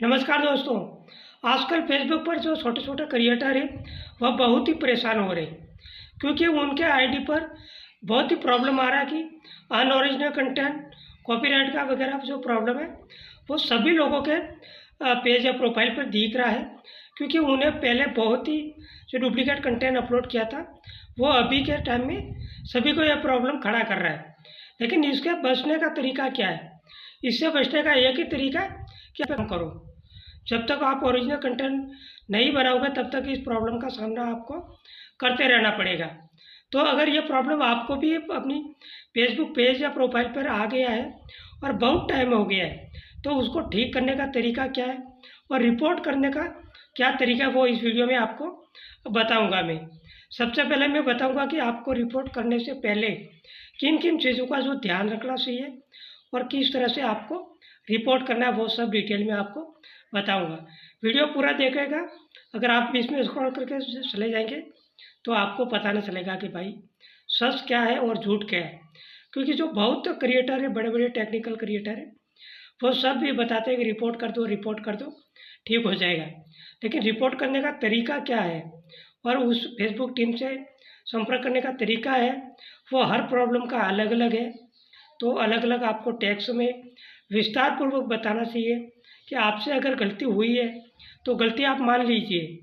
नमस्कार दोस्तों। आजकल फेसबुक पर जो छोटे छोटे क्रिएटर हैं वह बहुत ही परेशान हो रहे हैं, क्योंकि उनके आईडी पर बहुत ही प्रॉब्लम आ रहा है कि अनओरिजिनल कंटेंट, कॉपीराइट का वगैरह जो प्रॉब्लम है वो सभी लोगों के पेज या प्रोफाइल पर दिख रहा है। क्योंकि उन्हें पहले बहुत ही जो डुप्लीकेट कंटेंट अपलोड किया था वो अभी के टाइम में सभी को यह प्रॉब्लम खड़ा कर रहा है। लेकिन इसके बचने का तरीका क्या है? इससे बचने का एक ही तरीका है कि आप करो। जब तक आप ओरिजिनल कंटेंट नहीं बनाओगे तब तक इस प्रॉब्लम का सामना आपको करते रहना पड़ेगा। तो अगर ये प्रॉब्लम आपको भी अपनी फेसबुक पेज या प्रोफाइल पर आ गया है और बहुत टाइम हो गया है, तो उसको ठीक करने का तरीका क्या है और रिपोर्ट करने का क्या तरीका है वो इस वीडियो में आपको बताऊंगा। मैं सबसे पहले मैं बताऊंगा कि आपको रिपोर्ट करने से पहले किन किन चीज़ों का जो ध्यान रखना चाहिए और किस तरह से आपको रिपोर्ट करना है वो सब डिटेल में आपको बताऊंगा। वीडियो पूरा देखिएगा। अगर आप बीच में स्क्रॉल करके चले जाएंगे तो आपको पता नहीं चलेगा कि भाई सच क्या है और झूठ क्या है। क्योंकि जो बहुत क्रिएटर है, बड़े बड़े टेक्निकल क्रिएटर है, वो सब भी बताते हैं कि रिपोर्ट कर दो ठीक हो जाएगा। लेकिन रिपोर्ट करने का तरीका क्या है और उस फेसबुक टीम से संपर्क करने का तरीका है वो हर प्रॉब्लम का अलग अलग है। तो अलग अलग आपको टेक्स्ट में विस्तार पूर्वक बताना चाहिए कि आपसे अगर गलती हुई है तो गलती आप मान लीजिए।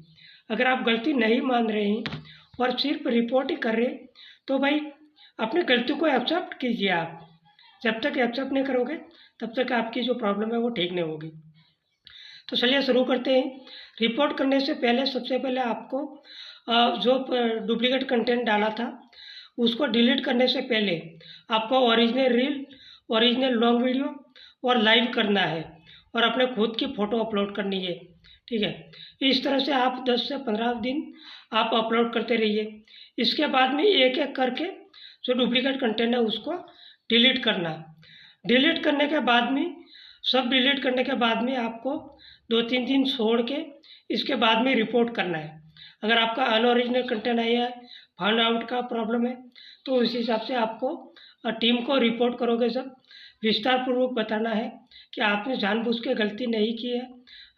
अगर आप गलती नहीं मान रहे हैं और सिर्फ रिपोर्ट ही कर रहे हैं तो भाई अपनी गलती को एक्सेप्ट कीजिए। आप जब तक एक्सेप्ट नहीं करोगे तब तक आपकी जो प्रॉब्लम है वो ठीक नहीं होगी। तो चलिए शुरू करते हैं। रिपोर्ट करने से पहले सबसे पहले आपको जो डुप्लीकेट कंटेंट डाला था उसको डिलीट करने से पहले आपको original reel, original long video और लाइव करना है और अपने खुद की फ़ोटो अपलोड करनी है। ठीक है, इस तरह से आप 10 से 15 दिन आप अपलोड करते रहिए। इसके बाद में एक एक करके जो डुप्लीकेट कंटेंट है उसको डिलीट करना। डिलीट करने के बाद में सब डिलीट करने के बाद में आपको 2-3 दिन छोड़ के इसके बाद में रिपोर्ट करना है। अगर आपका अनओरिजिनल कंटेंट आया है, फाउंड आउट का प्रॉब्लम है, तो उस हिसाब से आपको टीम को रिपोर्ट करोगे। सब विस्तार पूर्वक बताना है कि आपने जानबूझ के गलती नहीं की है,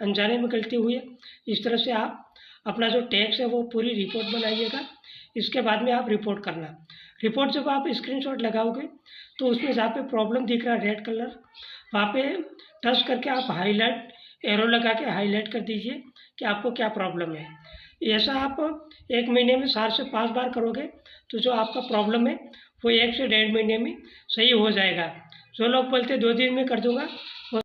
अनजाने में गलती हुई है। इस तरह से आप अपना जो टैक्स है वो पूरी रिपोर्ट बनाइएगा। इसके बाद में आप रिपोर्ट करना। रिपोर्ट जब आप स्क्रीनशॉट लगाओगे तो उसमें जहाँ पे प्रॉब्लम दिख रहा है रेड कलर, वहाँ पे टच करके आप हाईलाइट एरो लगा के हाईलाइट कर दीजिए कि आपको क्या प्रॉब्लम है। ऐसा आप 1 महीने में 4 से 5 बार करोगे तो जो आपका प्रॉब्लम है वो 1 से 1.5 महीने में सही हो जाएगा। जो लोग बोलते 2 दिन में कर दूंगा वो